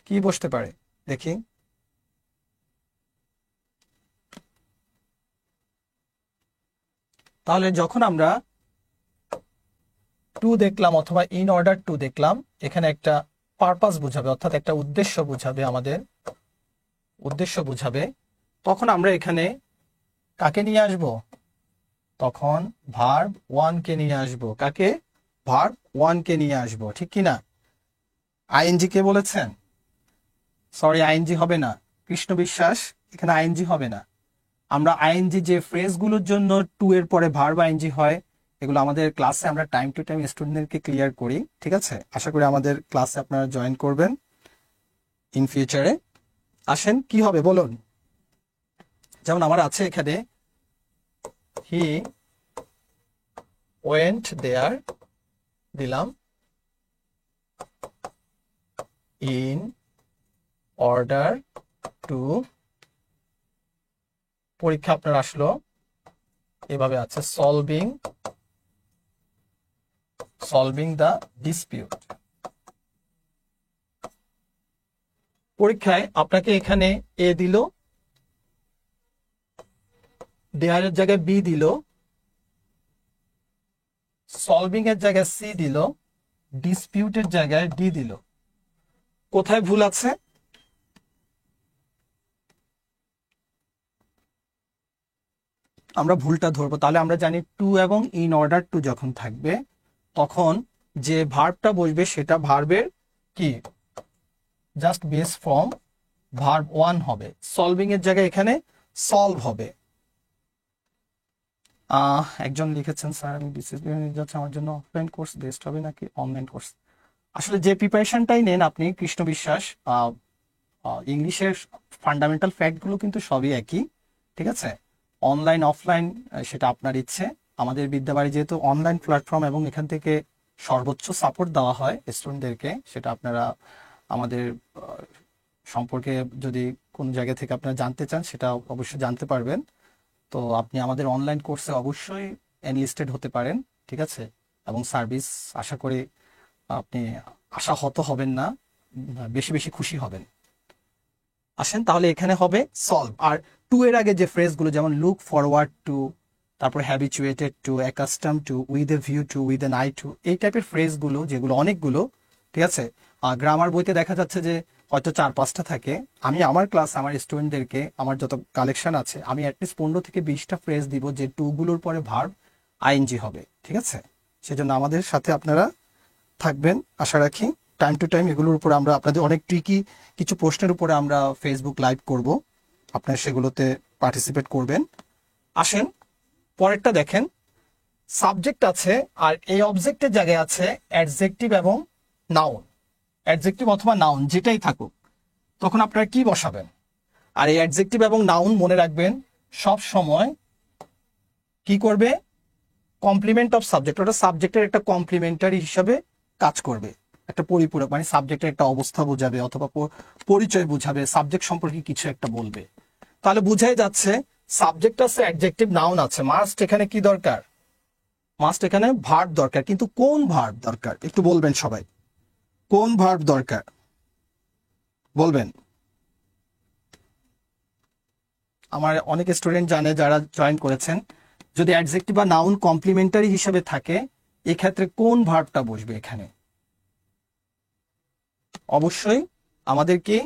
কি বসতে পারে দেখি। তাহলে যখন আমরা টু দেখলাম অথবা ইন অর্ডার টু দেখলাম, এখানে একটা পারপাস বোঝাবে, অর্থাৎ একটা উদ্দেশ্য বোঝাবে, আমাদের উদ্দেশ্য বোঝাবে। তখন আমরা এখানে কাকে নিয়ে আসব? তখন ভার্ব ওয়ানকে নিয়ে আসব। কাকে? ভার্ব ওয়ানকে নিয়ে আসব, ঠিক কিনা? আইএনজি কে বলেছেন? সরি, আইএনজি হবে না, কৃষ্ণ বিশ্বাস, এখানে আইএনজি হবে না। আমরা আইএনজি যে ফ্রেজগুলোর জন্য টু এর পরে ভার্ব আইএনজি হয়, এগুলো আমাদের ক্লাসে আমরা টাইম টু টাইম স্টুডেন্টদেরকে ক্লিয়ার করি। ঠিক আছে, আশা করি আমাদের ক্লাসে আপনারা জয়েন করবেন ইন ফিউচারে। আসেন, কি হবে বলুন। যেমন আমার আছে এখানে হি ওয়েন্ট দেয়ার, দিলাম ইন অর্ডার টু, পরীক্ষা আপনার আসলো এভাবে আছে, সলভিং দ্য ডিসপিউট। পরীক্ষায় আপনাকে এখানে এ দিল, দেয়ারের জায়গায় বি দিল, সলভিং এর জায়গায় সি দিল, ডিসপিউটের জায়গায় ডি দিল। কোথায় ভুল আছে? আমরা ভুলটা ধরবো। তাহলে আমরা জানি টু এবং ইন অর্ডার টু যখন থাকবে, তখন যে ভার্বটা বসবে সেটা ভার্বের কি just base form verb one হবে। সলভিং এর জায়গায় এখানে সলভ হবে। একজন লিখেছেন স্যার আমি বিসিএস যাচ্ছে, আমার জন্য অফলাইন কোর্স বেস্ট হবে নাকি অনলাইন কোর্স? আসলে যে প্রিপারেশনটাই নেন আপনি, কৃষ্ণ বিশ্বাস, ইংলিশের ফান্ডামেন্টাল ফ্যাক্টগুলো কিন্তু সবই একই। ঠিক আছে, অনলাইন অফলাইন সেটা আপনার ইচ্ছে। আমাদের বিদ্যাবাড়ি যেহেতু অনলাইন প্ল্যাটফর্ম এবং এখান থেকে সর্বোচ্চ সাপোর্ট দেওয়া হয় স্টুডেন্টদেরকে, সেটা আপনারা আমাদের সম্পর্কে যদি কোন জায়গা থেকে আপনারা জানতে চান সেটা অবশ্যই জানতে পারবেন। তো আপনি আমাদের অনলাইন কোর্সে অবশ্যই এনলিস্টেড হতে পারেন। ঠিক আছে, এবং সার্ভিস আশা করি আপনি আশাহত হবেন না, বেশি বেশি খুশি হবেন। আসেন, তাহলে এখানে হবে সলভ। আর টু এর আগে যে ফ্রেজগুলো যেমন লুক ফরওয়ার্ড টু, তারপর habituated to, accustom to, with a view to, with an eye to, এই টাইপের ফ্রেজগুলো যেগুলো অনেকগুলো, ঠিক আছে। গ্রামার বইতে দেখা যাচ্ছে যে হয়তো 4-5টা থাকে। আমি আমার ক্লাস আমার স্টুডেন্টদেরকে আমার যত কালেকশন আছে আমি অ্যাটলিস্ট 15 থেকে 20টা ফ্রেজ দিব যে টুগুলোর পরে ভার্ব আইএনজি হবে, ঠিক আছে। সেজন্য আমাদের সাথে আপনারা থাকবেন আশা রাখি। টাইম টু টাইম এগুলোর উপর আমরা আপনাদের অনেক ট্রিকি কিছু প্রশ্নের উপরে আমরা ফেসবুক লাইভ করব, আপনারা সেগুলোতে পার্টিসিপেট করবেন। আসেন পরেরটা দেখেন, সাবজেক্ট আছে আর এই অবজেক্টের জায়গায় আছে অ্যাডজেক্টিভ এবং নাউন। অ্যাডজেক্টিভ অথবা নাউন যেটাই থাকুক, তখন আপনারা কি বসাবেন? আর এই অ্যাডজেক্টিভ এবং নাউন মনে রাখবেন সব সময় কি করবে, কমপ্লিমেন্ট অফ সাবজেক্ট, ওটা সাবজেক্টের একটা কমপ্লিমেন্টারি হিসাবে কাজ করবে, একটা পরিপূরক, মানে সাবজেক্টের একটা অবস্থা বোঝাবে অথবা পরিচয় বোঝাবে, সাবজেক্ট সম্পর্কে কিছু একটা বলবে। তাহলে বুঝাই যাচ্ছে সাবজেক্ট আছে, অ্যাডজেক্টিভ নাউন আছে, মাস্ট এখানে কি দরকার? মাস্ট এখানে ভার্ব দরকার। কিন্তু কোন ভার্ব দরকার একটু বলবেন সবাই, কোন ভার্ব দরকার বলবেন। আমার অনেক স্টুডেন্ট জানে যারা জয়েন করেছেন, যদি অ্যাডজেক্টিভ বা নাউন কমপ্লিমেন্টারি হিসেবে থাকে এক্ষেত্রে কোন ভার্বটা বসবে এখানে? অবশ্যই আমাদের কি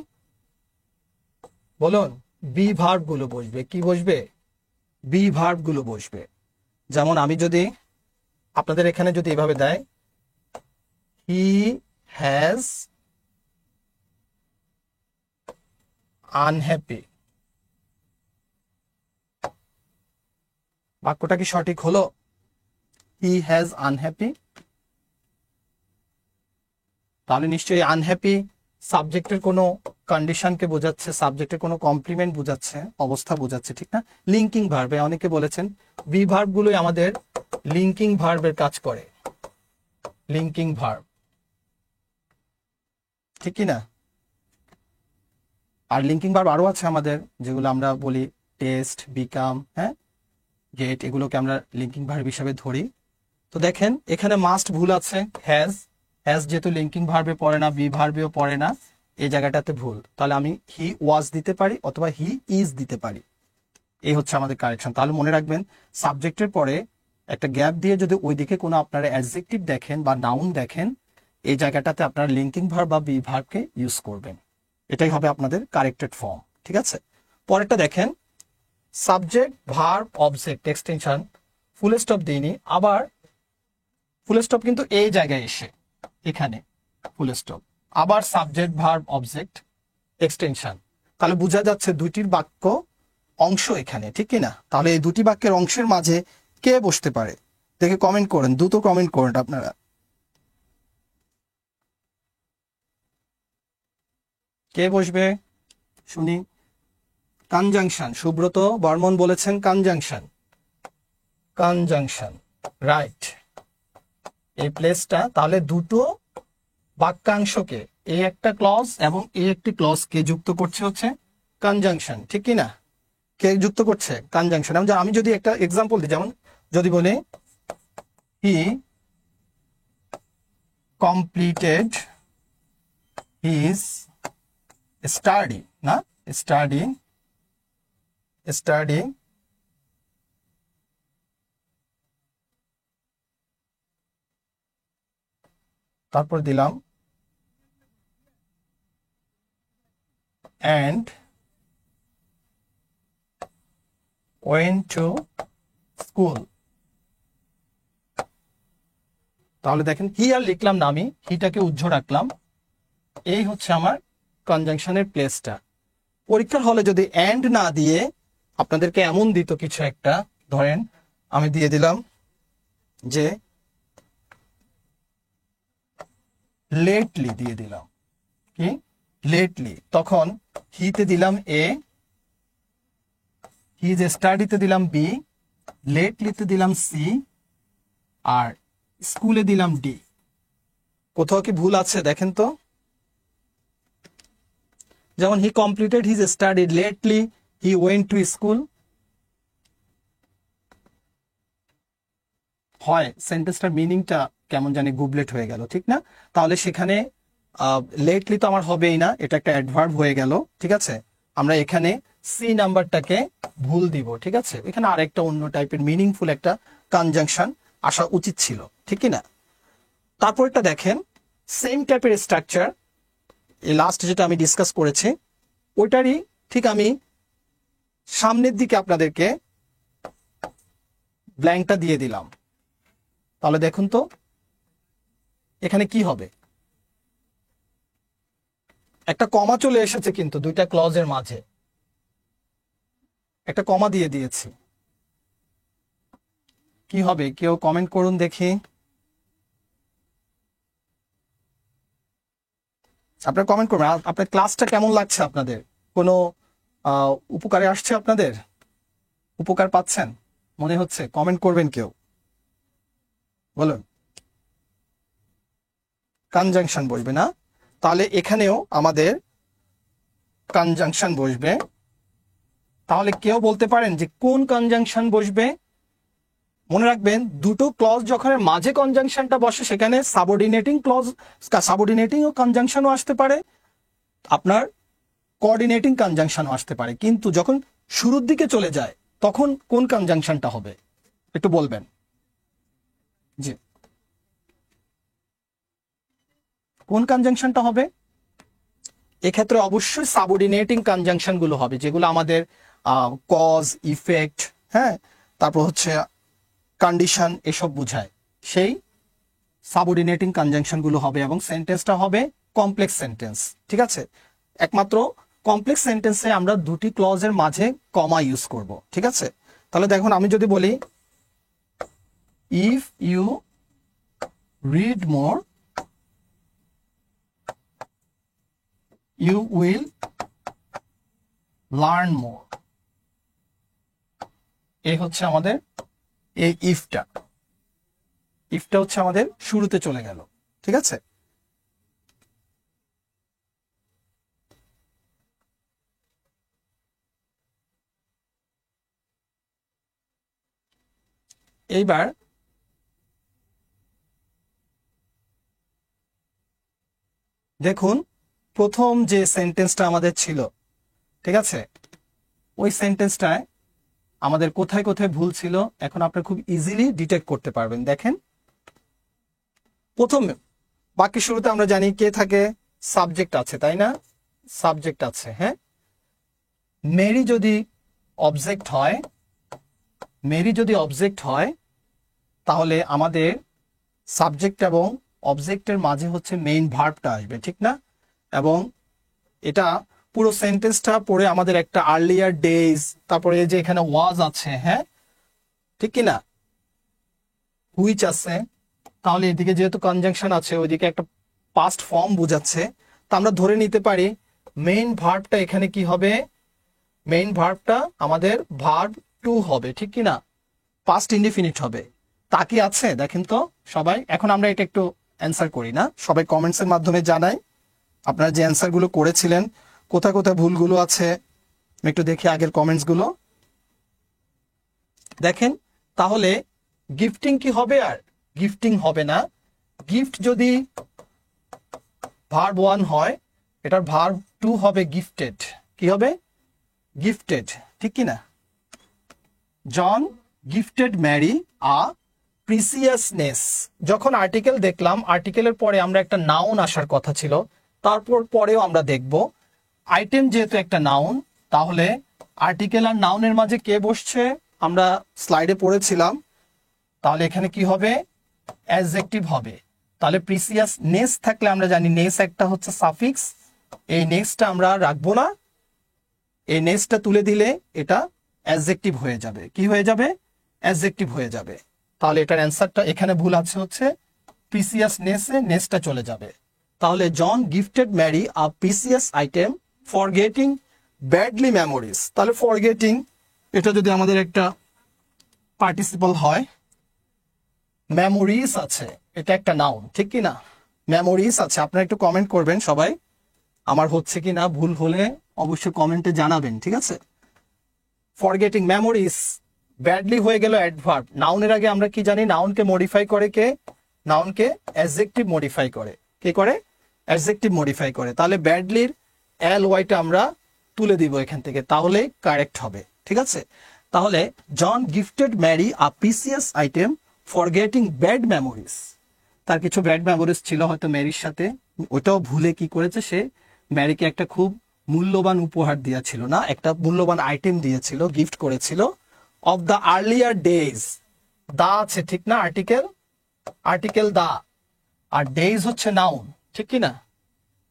বলুন, বি ভার্ব গুলো বসবে। কি বসবে? বি ভার্ব গুলো বসবে। যেমন আমি যদি আপনাদের এখানে যদি এভাবে দেয়, হি হ্যাজ আনহ্যাপি, বাক্যটা কি সঠিক হলো? হি হ্যাজ আনহ্যাপি, তাহলে নিশ্চয়ই আনহ্যাপি সাবজেক্টের কোনো কন্ডিশনকে বোঝাচ্ছে, সাবজেক্টের কোনো কমপ্লিমেন্ট বোঝাচ্ছে, অবস্থা বোঝাচ্ছে, ঠিক না? লিঙ্কিং ভার্বে অনেকে বলেছেন বি ভার্ব গুলোই আমাদের লিঙ্কিং ভার্বের কাজ করে, লিঙ্কিং ভার্ব, ঠিক কি না? আর লিঙ্কিং ভার্ব আরো আছে আমাদের, যেগুলো আমরা বলি টেস্ট, বিকাম, হ্যাঁ, গেট, এগুলোকে আমরা লিঙ্কিং ভার্ব হিসাবে ধরি। তো দেখেন এখানে মাস্ট ভুল আছে, হ্যাজ, হ্যাজ যেহেতু লিঙ্কিং ভার্বে পড়ে না, বি ভার্বেও পড়ে না, এই জায়গাটাতে ভুল। তাহলে আমি হি ওয়াজ দিতে পারি অথবা হি ইজ দিতে পারি, এই হচ্ছে আমাদের কারেকশন। তাহলে মনে রাখবেন সাবজেক্টের পরে একটা গ্যাপ দিয়ে যদি ওইদিকে কোনো আপনারা অ্যাডজেক্টিভ দেখেন বা নাউন দেখেন, এই জায়গাটাতে আপনারা লিঙ্কিং ভার্ব বা বি ভার্বকে ইউজ করবেন, এটাই হবে আপনাদের কারেক্টেড ফর্ম, ঠিক আছে। পরেরটা দেখেন, subject verb object extension, full stop দিইনি, আবার ফুল স্টপ কিন্তু এই জায়গায় এসে এখানে ফুল স্টপ, আবার সাবজেক্ট ভার্ব অবজেক্ট এক্সটেনশন। তাহলে বোঝা যাচ্ছে দুইটির বাক্য অংশ এখানে, ঠিক কিনা? তাহলে এই দুটি বাক্যের অংশের মাঝে কে বসতে পারে দেখে কমেন্ট করেন, দ্রুত কমেন্ট করেন আপনারা। কে বসবে শুনি? কনজাংশন, সুব্রত বর্মন বলেছেন কনজাংশন, কনজাংশন, রাইট। এই প্লেসটা তাহলে দুটো বাক্যাংশকে, এই একটা ক্লজ এবং এই একটি ক্লজকে যুক্ত করছে হচ্ছে কনজাংশন, ঠিক কি না? কে যুক্ত করছে? কনজাংশন। আমি যদি একটা এক্সাম্পল দিই, যেমন যদি বলি হি কমপ্লিটেড হিজ স্টাডি, না স্টাডি, স্টাডি তারপর দিলাম and went to school। তাহলে দেখেন হি আর লিখলাম না, আমি হিটাকে উজ্জ্ব রাখলাম, এই হচ্ছে আমার কনজাংশনের প্লেসটা। পরীক্ষার হলে যদি এন্ড না দিয়ে আপনাদেরকে এমন দিত কিছু একটা, ধরেন আমি দিয়ে দিলাম যে লেটলি দিয়ে দিলাম, কি লেটলি, তখন হিতে দিলাম এ, হিজ স্টাডিতে দিলাম বি, লেটলিতে দিলাম সি, আর স্কুলে দিলাম ডি। কোথাও কি ভুল আছে দেখেন তো? যেমন হি completed his study lately, he went to school. হয় সেন্টেন্সটার মিনিংটা কেমন জানি গুবলেট হয়ে গেল, ঠিক না? তাহলে সেখানে লেটলি তো আমার হবেই না, এটা একটা অ্যাডভার্ব হয়ে গেল, ঠিক আছে। আমরা এখানে সি নাম্বারটাকে ভুল দিব, ঠিক আছে? এখানে আরেকটা অন্য টাইপের মিনিংফুল একটা কনজাংশন আসা উচিত ছিল, ঠিক কি না? তারপরটা দেখেন, সেম টাইপের স্ট্রাকচার, এই লাস্ট যেটা আমি ডিসকাস করেছি ওইটারই ঠিক আমি সামনের দিকে আপনাদেরকে ব্ল্যাঙ্কটা দিয়ে দিলাম। তাহলে দেখুন তো এখানে কি হবে, একটা কমা চলে এসেছে কিন্তু দুইটা ক্লজের মাঝে একটা কমা দিয়ে দিয়েছি। কি হবে কেউ কমেন্ট করুন দেখি। আপনারা কমেন্ট করবেন আপনার ক্লাসটা কেমন লাগছে, আপনাদের কোনো উপকারে আসছে, আপনাদের উপকার পাচ্ছেন মনে হচ্ছে? কমেন্ট করবেন কেউ, বলুন। কনজাংশন বসবে না, তাহলে এখানেও আমাদের কনজাংশন বসবে। তাহলে কেউ বলতে পারেন যে কোন কনজাংশন বসবে? মনে রাখবেন দুটো ক্লজ যখন মাঝে কনজাংশনটা বসে সেখানে সাবঅর্ডিনেটিং ক্লজ, সাবঅর্ডিনেটিং ও কনজাংশনও আসতে পারে, আপনার কোঅর্ডিনেটিং কনজাংশনও আসতে পারে। কিন্তু যখন শুরুর দিকে চলে যায় তখন কোন কনজাংশনটা হবে একটু বলবেন। জি, কোন কনজাংশনটা হবে? এক্ষেত্রে অবশ্যই সাবঅর্ডিনেটিং কনজাংশন গুলো হবে, যেগুলো আমাদের কজ, ইফেক্ট, হ্যাঁ, তারপর হচ্ছে কন্ডিশন, এসব বোঝায়। সেই সাবঅর্ডিনেটিং কনজাংশন গুলো হবে এবং সেন্টেন্সটা হবে কমপ্লেক্স সেন্টেন্স, ঠিক আছে? একমাত্র কমপ্লেক্স সেন্টেন্সে আমরা দুটি ক্লজের মাঝে কমা ইউজ করব, ঠিক আছে? তাহলে দেখুন আমি যদি বলি if you read more you will learn more, এই হচ্ছে আমাদের এই ইফটা হচ্ছে আমাদের শুরুতে চলে গেল, ঠিক আছে? এইবার দেখুন প্রথম যে সেন্টেন্সটা আমাদের ছিল, ঠিক আছে, ওই সেন্টেন্সটায় আমাদের কোথায় কোথায় ভুল ছিল এখন আপনারা খুব ইজিলি ডিটেক্ট করতে পারবেন। দেখেন প্রথম বাক্যের শুরুতে আমরা জানি কে থাকে, সাবজেক্ট আছে, তাই না? সাবজেক্ট আছে, হ্যাঁ। মেরি যদি অবজেক্ট হয় তাহলে আমাদের সাবজেক্ট এবং অবজেক্টের মাঝে হচ্ছে মেইন ভার্বটা আসবে, ঠিক না? এবং এটা পুরো সেন্টেন্সটা পড়ে আমাদের একটা আর্লিয়ার ডেজ, তারপরে যে এখানে ওয়াজ আছে, হ্যাঁ, ঠিক কি না, হুইচ আছে, তাহলে এদিকে যেহেতু কনজাংশন আছে ওইদিকে একটা পাস্ট ফর্ম বোঝাচ্ছে, তা আমরা ধরে নিতে পারি মেইন ভার্বটা এখানে কি হবে, মেইন ভার্বটা আমাদের ভার্ব টু হবে, ঠিক কি না, পাস্ট ইনডিফিনিট হবে। তা কি আছে দেখেন তো সবাই। এখন আমরা এটা একটু অ্যান্সার করি না, সবাই কমেন্টস এর মাধ্যমে জানাই আপনারা যে অ্যান্সার গুলো করেছিলেন কোথায় কোথায় ভুলগুলো আছে। আমি একটু দেখি আগের কমেন্টস গুলো, দেখেন। তাহলে গিফটিং কি হবে? আর গিফটিং হবে না। গিফট যদি ভার্ব ওয়ান হয়, এটার ভার্ব টু হবে গিফটেড। কি হবে? গিফটেড, ঠিক কি না? জন গিফটেড ম্যারি আ প্রিসিয়াসনেস। যখন আর্টিকেল দেখলাম, আর্টিকেলের পরে আমরা একটা নাউন আসার কথা ছিল, তারপর পরেও আমরা দেখব আইটেম যেহেতু একটা নাউন, তাহলে আর্টিকেল আর নাউনের মাঝে কে বসছে আমরা স্লাইডে পড়েছিলাম। তাহলে এখানে কি হবে? অ্যাডজেক্টিভ হবে। তাহলে প্রিসিয়াস নেস থাকলে আমরা জানি নেস একটা হচ্ছে সাফিক্স, এই নেসটা আমরা রাখবো না, এই নেসটা তুলে দিলে এটা অ্যাডজেক্টিভ হয়ে যাবে। কি হয়ে যাবে? অ্যাডজেক্টিভ হয়ে যাবে। তাহলে এটার অ্যান্সারটা এখানে ভুল আছে, হচ্ছে প্রিসিয়াস নেসে নেসটা চলে যাবে। তাহলে John gifted Mary a precious item forgetting badly memories. তাহলে ফরগেটিং এটা যদি আমাদের একটা পার্টিসিপল হয়, মেমোরিজ আছে, এটা একটা নাউন, ঠিক কি না? মেমোরিজ আছে। আপনারা একটু কমেন্ট করবেন সবাই, আমার হচ্ছে কি না, ভুল হলে অবশ্যই কমেন্টে জানাবেন, ঠিক আছে? ফরগেটিং মেমোরিজ ব্যাডলি হয়ে গেল অ্যাডভার্ব। নাউনের আগে আমরা কি জানি? নাউনকে মডিফাই করে কে? নাউনকে অ্যাডজেক্টিভ মডিফাই করে। কে করে? অ্যাডজেক্টিভ মডিফাই করে। তাহলে ব্যাডলির এল ওয়াইটা আমরা তুলে দিব এখান থেকে, তাহলে কারেক্ট হবে। ঠিক আছে, তাহলে John gifted Mary a precious item for getting bad memories. তার কিছু ব্যাড মেমোরিজ ছিল হয়তো ম্যারির সাথে, ওটাও ভুলে কি করেছে, সে ম্যারিকে একটা খুব মূল্যবান উপহার দিয়েছিল, না একটা মূল্যবান আইটেম দিয়েছিল, গিফট করেছিল। অফ দ্য আর্লিয়ার ডেজ, দা আছে ঠিক না, আর্টিকেল দা, আর ডেজ হচ্ছে নাউন, ঠিক কি না,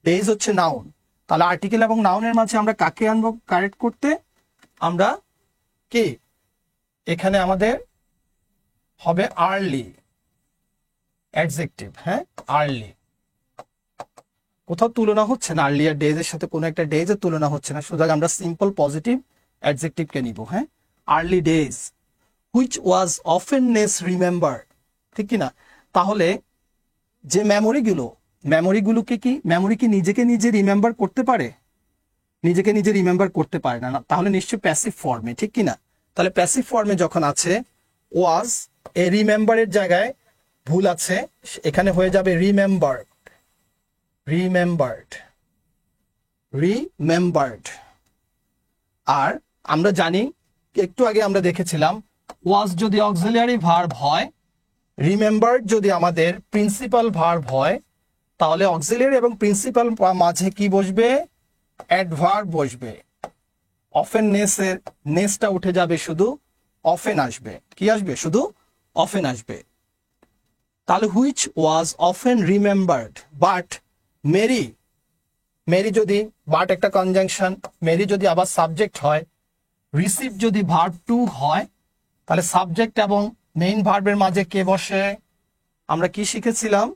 ডেজ হচ্ছে নাউন। তাহলে আর্টিকেল এবং নাউনের মাঝে আমরা কাকে আনবো কারেক্ট করতে, আমরা কি এখানে আমাদের হবে আর্লি অ্যাডজেক্টিভ। হ্যাঁ, আর্লি, কোথাও তুলনা হচ্ছে না, আর্লিয়ার ডেজ এর সাথে কোনো একটা ডেজ এর তুলনা হচ্ছে না, সুতরাং আমরা সিম্পল পজিটিভ অ্যাডজেক্টিভ কে নিব। হ্যাঁ, আর্লি ডেজ হুইচ ওয়াজ অফেননেস রিমেম্বার, ঠিক কি না। তাহলে যে মেমোরিগুলোকে কি মেমোরি কি নিজেকে নিজে রিমেম্বার করতে পারে, নিজেকে নিজে রিমেম্বার করতে পারে না, তাহলে নিশ্চয়ই প্যাসিভ ফর্মে, ঠিক কি না। তাহলে প্যাসিভ ফর্মে যখন আছে ওয়াজ, এ রিমেম্বারের জায়গায় ভুল আছে, এখানে হয়ে যাবে রিমেম্বার্ড, আর আমরা জানি একটু আগে আমরা দেখেছিলাম ওয়াজ যদি অক্সিলিয়ারি ভার্ব হয়, রিমেম্বার্ড যদি আমাদের প্রিন্সিপাল ভার্ব হয়, তাহলে অক্সিলিয়ারি এবং প্রিন্সিপাল মাঝে কি বসবে, অ্যাডভার্ব বসবে। অফেন নেসের নেসটা উঠে যাবে, শুধু অফেন আসবে, কি আসবে, শুধু অফেন আসবে। তাহলে which was often remembered, but Mary যদি, বাট একটা কনজাংশন, মেরি যদি আবার সাবজেক্ট হয়, রিসিভ যদি ভার্ব টু হয়, তাহলে সাবজেক্ট এবং মেইন ভার্বের মাঝে কে বসে, আমরা কি শিখেছিলাম,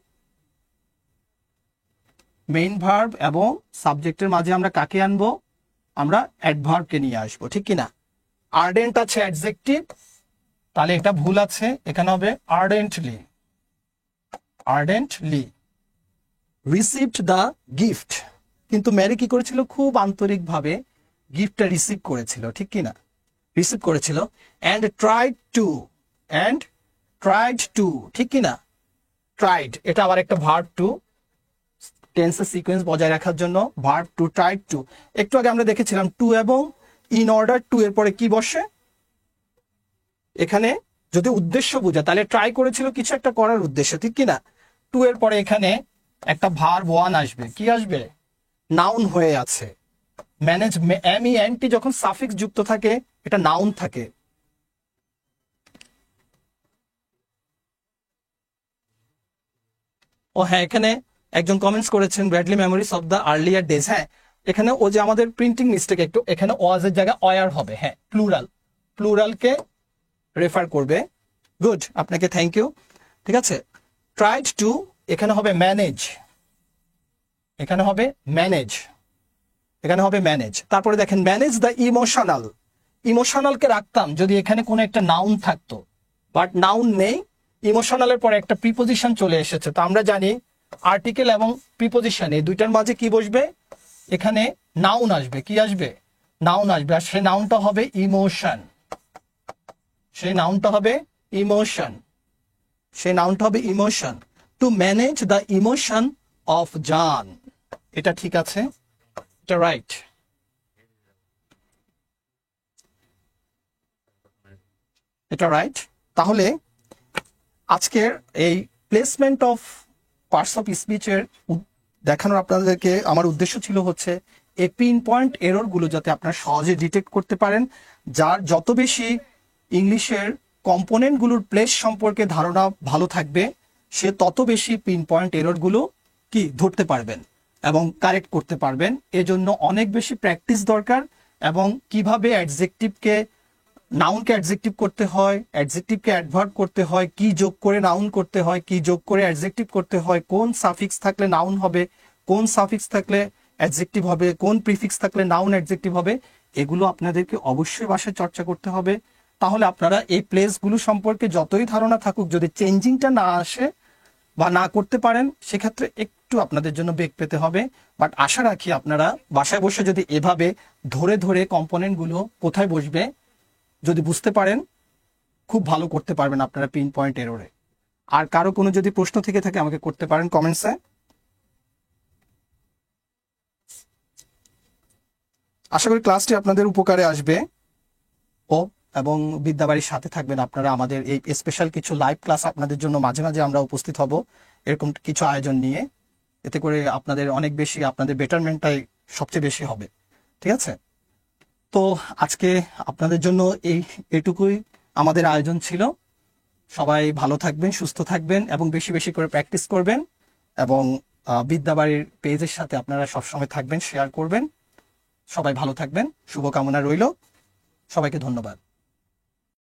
মেইন ভার্ব এবং সাবজেক্টের মাঝে আমরা কাকে আনবো, আমরা অ্যাডভার্বকে নিয়ে আসবো, ঠিক কিনা। আর্ডেন্ট আছে অ্যাডজেক্টিভ, তাহলে এটা ভুল আছে, এখানে হবে আর্ডেন্টলি, রিসিভড দ্য গিফট, কিন্তু ম্যারি কি করেছিল, খুব আন্তরিকভাবে গিফটটা রিসিভ করেছিল, ঠিক কিনা, রিসিভ করেছিল। অ্যান্ড ট্রাইড টু, ঠিক কিনা, ট্রাইড, এটা আবার একটা ভার্ব টু, টেন্সের সিকোয়েন্স বজায় রাখার জন্য ভার্ব টু, ট্রাইড টু। একটু আগে আমরা দেখেছিলাম টু এবং ইন অর্ডার টু এর পরে কি বসে, এখানে যদি উদ্দেশ্য বোঝা, তাহলে ট্রাই করেছিল কিছু একটা করার উদ্দেশ্য, ঠিক কিনা। টু এর পরে এখানে একটা ভার্ব ওয়ান আসবে, কি আসবে, নাউন হয়ে আছে। ম্যানেজ, এমইএনটি যখন সাফিক্স যুক্ত থাকে এটা নাউন থাকে। ও হ্যাঁ, এখানে একজন কমেন্টস করেছেন Bradley memories of the earlier days. হ্যাঁ, এখানে ও যে আমাদের প্রিন্টিং মিস্টেক একটু, এখানে ওয়াজের জায়গায় অয়ার হবে। হ্যাঁ, প্লুরালকে রেফার করবে। গুড, আপনাকে থ্যাংক ইউ। ঠিক আছে, ট্রাইড টু, এখানে হবে ম্যানেজ, এখানে হবে ম্যানেজ। তারপরে দেখেন ম্যানেজ দ্য ইমোশনালকে রাখতাম যদি এখানে কোনো একটা নাউন থাকতো, বাট নাউন নেই, ইমোশনালের পরে একটা প্রিপোজিশন চলে এসেছে। তো আমরা জানি আর্টিকেল এবং প্রিপোজিশন এই দুইটার মাঝে কি বসবে, এখানে নাউন আসবে, কি আসবে, নাউন আসবে, আর সেই নাউনটা হবে emotion, to manage the emotion of John. এটা ঠিক আছে, এটা রাইট। তাহলে আজকের এই প্লেসমেন্ট অফ পার্টস অফ স্পিচের দেখানোর আপনাদেরকে আমার উদ্দেশ্য ছিল হচ্ছে এই পিন পয়েন্ট এরর গুলো যাতে আপনারা সহজে ডিটেক্ট করতে পারেন। যার যত বেশি ইংলিশের কম্পোনেন্ট গুলোর প্লেস সম্পর্কে ধারণা ভালো থাকবে, সে তত বেশি পিন পয়েন্ট এরর গুলো কি ধরতে পারবেন এবং কারেক্ট করতে পারবেন। এজন্য অনেক বেশি প্র্যাকটিস দরকার, এবং কিভাবে অ্যাডজেক্টিভকে নাউনকে অ্যাডজেক্টিভ করতে হয়, অ্যাডজেক্টিভকে অ্যাডভার্ব করতে হয়, কি যোগ করে নাউন করতে হয়, কি যোগ করে অ্যাডজেক্টিভ করতে হয়, কোন সাফিক্স থাকলে নাউন হবে, কোন সাফিক্স থাকলে অ্যাডজেক্টিভ হবে, কোন প্রিফিক্স থাকলে নাউন অ্যাডজেক্টিভ হবে, এগুলো আপনাদেরকে অবশ্যই বাসায় চর্চা করতে হবে। তাহলে আপনারা এই প্লেসগুলো সম্পর্কে যতই ধারণা থাকুক, যদি চেঞ্জিংটা না আসে বা না করতে পারেন, সেক্ষেত্রে একটু আপনাদের জন্য বেগ পেতে হবে। বাট আশা রাখি আপনারা বাসায় বসে যদি এভাবে ধরে ধরে কম্পোনেন্টগুলো কোথায় বসবে যদি বুঝতে পারেন, খুব ভালো করতে পারবেন আপনারা পিন পয়েন্ট এররে। আর কারো কোনো যদি প্রশ্ন থেকে থাকে আমাকে করতে পারেন কমেন্টসে। আশা করি ক্লাসটি আপনাদের উপকারে আসবে ও এবং বিদ্যাবাড়ির সাথে থাকবেন আপনারা। আমাদের এই স্পেশাল কিছু লাইভ ক্লাস আপনাদের জন্য মাঝে মাঝে আমরা উপস্থিত হব এরকম কিছু আয়োজন নিয়ে, এতে করে আপনাদের অনেক বেশি, আপনাদের বেটারমেন্টটাই সবচেয়ে বেশি হবে। ঠিক আছে, তো আজকে আপনাদের জন্য এটুকুই আমাদের আয়োজন ছিল। সবাই ভালো থাকবেন, সুস্থ থাকবেন এবং বেশি বেশি করে প্র্যাকটিস করবেন এবং বিদ্যাবাড়ির পেজের সাথে আপনারা সবসময় থাকবেন, শেয়ার করবেন। সবাই ভালো থাকবেন, শুভকামনা রইল। সবাইকে ধন্যবাদ।